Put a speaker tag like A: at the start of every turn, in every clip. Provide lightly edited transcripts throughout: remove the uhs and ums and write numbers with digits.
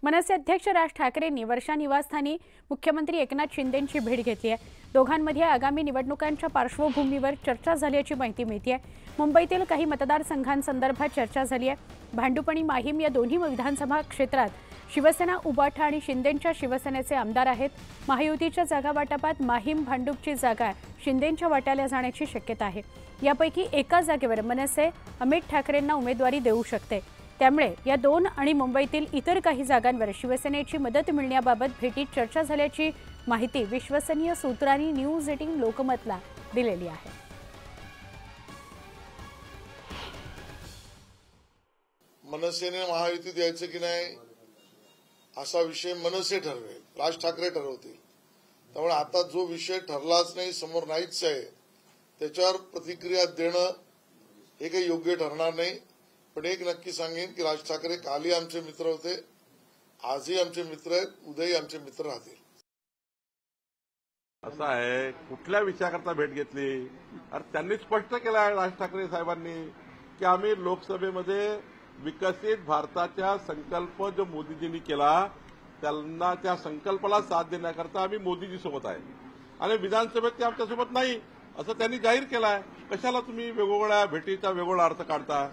A: मनसे अध्यक्ष राज ठाकरेंनी वर्षा निवासस्थानी मुख्यमंत्री एकनाथ शिंदेंची भेट घेतली आहे। दोघांमध्ये आगामी निवडणुकांच्या पार्श्वभूमीवर चर्चा झाल्याची माहिती मिळते आहे। मुंबईतील काही मतदारसंघांसंदर्भात चर्चा झाली आहे। भांडूप आणि माहीम या दोन्ही विधानसभा क्षेत्रात शिवसेना उबाठा आणि शिंदेंच्या शिवसेनेचे आमदार आहेत। महायुतीच्या जागा वाटपात माहीम भांडूपची जागा शिंदेंच्या वाट्याला जाण्याची शक्यता आहे। यापैकी एका जागेवर मनसे अमित ठाकरेंना उमेदवारी देऊ शकते। त्यामुळे या दोन आणि मुंबईतील इतर काही जागांवर शिवसेनेची मदत मिळण्याबाबत भेटीत चर्चा झाल्याची माहिती विश्वसनीय सूत्रांनी न्यूज 18 लोकमतला दिलेली आहे।
B: मनसेने महायुती द्यायचं की नाही असा विषय मनसे ठरवेल, राज ठाकरे ठरवतील। त्यामुळे आता जो विषय ठरलाच नाही, समोर नाहीच आहे, त्याच्यावर प्रतिक्रिया देणं हे काही योग्य ठरणार नाही। पण एक नक्की सांगेन की राज ठाकरे कालही आमचे मित्र होते, आजही आमचे मित्र आहेत, उद्याही आमचे मित्र राहतील।
C: असं आहे, कुठल्या विषयाकरता भेट घेतली? अरे त्यांनी स्पष्ट केलं आहे राज ठाकरे साहेबांनी की आम्ही लोकसभेमध्ये विकसित भारताचा संकल्प जो मोदीजींनी केला त्यांना त्या संकल्पाला साथ देण्याकरता आम्ही मोदीजी सोबत आहे आणि विधानसभेत ते आमच्यासोबत नाही असं त्यांनी जाहीर केलं आहे। कशाला तुम्ही वेगवेगळ्या भेटीचा वेगळा अर्थ काढता?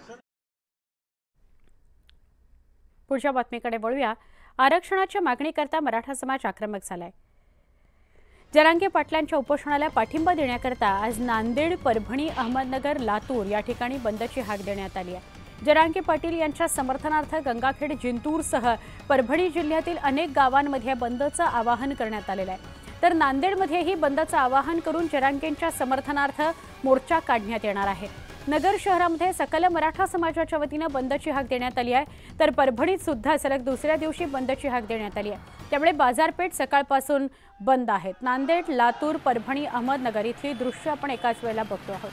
A: पुढच्या बातमीकडे वळूया। आरक्षणाच्या मागणीकरता मराठा समाज आक्रमक झालाय। जरांगे पाटलांच्या उपोषणाला पाठिंबा देण्याकरता आज नांदेड, परभणी, अहमदनगर, लातूर या ठिकाणी बंदची हाक देण्यात आली आहे। जरांगे पाटील यांच्या समर्थनार्थ गंगाखेड, जिंतूरसह परभणी जिल्ह्यातील अनेक गावांमध्ये बंदचं आवाहन करण्यात आलेलं आहे। तर नांदेडमध्येही बंदचं आवाहन करून जरांगेंच्या समर्थनार्थ मोर्चा काढण्यात येणार आहे। नगर शहरामध्ये सकल मराठा समाजाच्या वतीनं बंदची हाक देण्यात आली आहे। तर परभणीत सुद्धा सलग दुसऱ्या दिवशी बंदची हाक देण्यात आली आहे। त्यामुळे बाजारपेठ सकाळपासून बंद आहेत। नांदेड, लातूर, परभणी, अहमदनगर इथली दृश्य आपण एकाच वेळेला बघतो आहोत।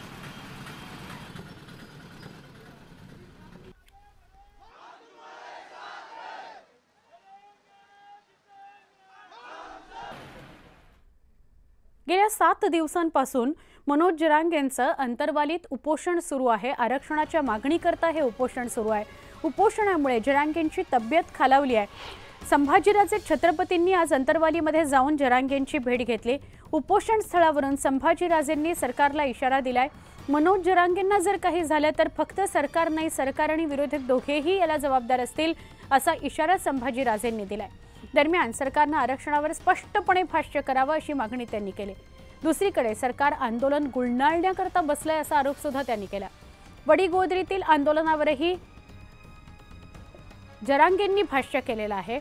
A: गेल्या 7 दिवसांपासून मनोज जरांगेंचं अंतरवालीत उपोषण सुरू आहे। आरक्षणाच्या मागणीकरता हे उपोषण सुरू आहे। उपोषणामुळे जरांगेंची तब्येत खालावली आहे। संभाजीराजे छत्रपतींनी आज अंतरवालीमध्ये जाऊन जरांगेंची भेट घेतली। उपोषण स्थळावरून संभाजीराजेंनी सरकारला इशारा दिलाय। मनोज जरांगेंना जर काही झालं तर फक्त सरकार नाही, सरकार आणि विरोधक दोघेही याला जबाबदार असतील असा इशारा संभाजीराजेंनी दिलाय। दरम्यान सरकारने आरक्षणावर स्पष्टपणे भाष्य करावं अशी मागणी त्यांनी केली। दुसरीकडे सरकार आंदोलन गुंडाळण्याकरता बसलंय असा आरोप सुद्धा त्यांनी केला। वडीगोद्रीतील आंदोलनावरही जरांगेंनी भाष्य केलेलं आहे।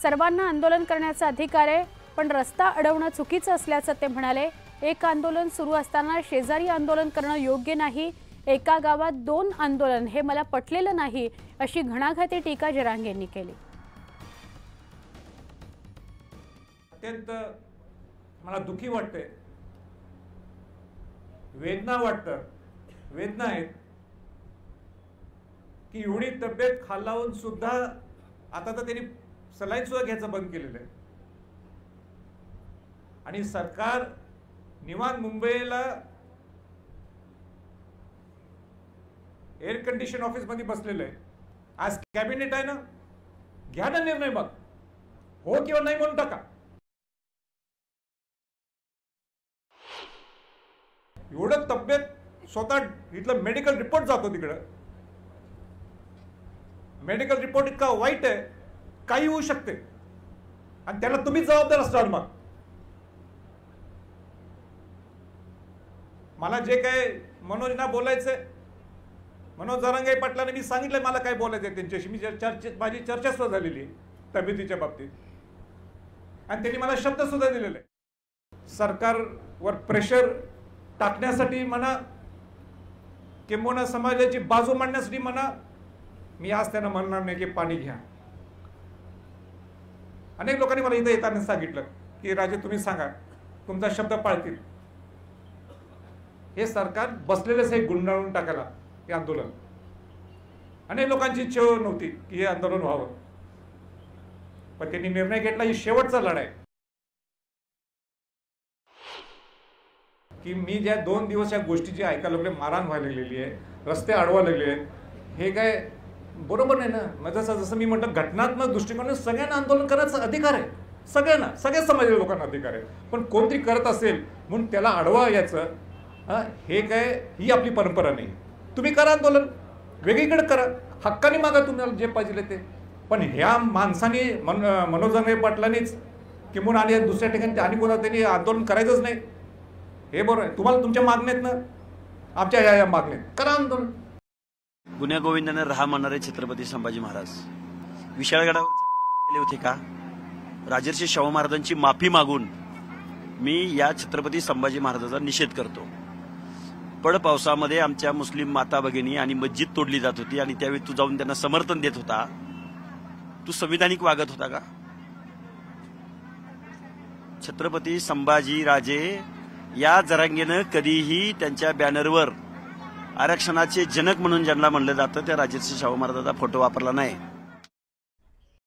A: सर्वांना आंदोलन करण्याचा अधिकार आहे, पण रस्ता अडवणं चुकीचं असल्याचं ते म्हणाले। एक आंदोलन सुरू असताना शेजारी आंदोलन करणं योग्य नाही। एका गावात 2 आंदोलन हे मला पटलेलं नाही अशी घणाघाती टीका जरांगेंनी केली।
D: अत्यंत मला दुःखी वाटते, वेदना आहेत की एवढी तब्येत खालावून सुद्धा आता तर त्यांनी सलाईन सुद्धा घ्यायचं बंद केलेलं आहे आणि सरकार निवांत मुंबईला एअर कंडिशन ऑफिस मध्ये बसलेलं आहे। आज कॅबिनेट आहे ना, घ्या ना निर्णय, मग हो किंवा नाही म्हणून टाका। एवढं तब्येत स्वतः इथलं मेडिकल रिपोर्ट जातो तिकडं, मेडिकल रिपोर्ट इतका वाईट आहे, काही होऊ शकते आणि त्याला तुम्ही जबाबदार असणार। मग मला जे काय मनोजना बोलायचंय, मनोज जरांगे पाटलांनी मी सांगितलं मला काय बोलायचंय त्यांच्याशी। माझी चर्चा सुद्धा झालेली आहे तब्येतीच्या बाबतीत आणि त्यांनी मला शब्द सुद्धा दिलेले आहे। सरकारवर प्रेशर टाकण्यासाठी म्हणा किंबहुना समाजाची बाजू मांडण्यासाठी म्हणा, मी आज त्यांना म्हणणार नाही की पाणी घ्या। अनेक लोकांनी मला इथे येताना सांगितलं की राजे तुम्ही सांगा तुमचा शब्द पाळतील। हे सरकार बसलेलेच हे गुंडाळून टाकायला हे आंदोलन। अनेक लोकांची इच्छा नव्हती की हे आंदोलन व्हावं, पण त्यांनी निर्णय घेतला। ही शेवटचा लढाई की मी ज्या 2 दिवस या गोष्टीची ऐकायला लागले, मारहाण व्हायला लागलेली आहे, रस्ते अडवा लागले आहेत, हे काय बरोबर नाही ना. मग जसं मी म्हटलं, घटनात्मक दृष्टिकोनाने सगळ्यांना आंदोलन करायचा अधिकार आहे, सगळ्यांना, सगळ्या समाजाच्या लोकांना अधिकार आहे. पण कोणतरी करत असेल म्हणून त्याला अडवा याचं, हे काय, ही आपली परंपरा नाही. तुम्ही करा आंदोलन, वेगळीकडे करा, हक्काने मागा तुम्हाला जे पाहिजे ते. पण ह्या माणसाने मनोज जरांगे पाटलांनीच किंवा आणि दुसऱ्या ठिकाणी आणि कोणा त्यांनी आंदोलन करायचंच नाही. हे बरोबर आहे. तुम्हाला तुमच्या मागण्यात ना, आमच्या ह्या मागण्यात करा आंदोलन.
E: गुन्ह्या गोविंदाने राहा म्हणणारे छत्रपती संभाजी महाराज विशाळगडावर गेले होते का? राजर्षी शाहू महाराजांची माफी मागून मी या छत्रपती संभाजी महाराजांचा निषेध करतो. पड पावसामध्ये आमच्या मुस्लिम माता भगिनी आणि मस्जिद तोडली जात होती आणि त्यावेळी तू जाऊन त्यांना समर्थन देत होता. तू संविधानिक वागत होता का? छत्रपती संभाजी राजे या जरांगेनं कधीही त्यांच्या बॅनरवर आरक्षणाचे जनक म्हणून ज्यांना म्हणलं जातं त्या राजर्षी शाहू महाराजांचा फोटो वापरला नाही.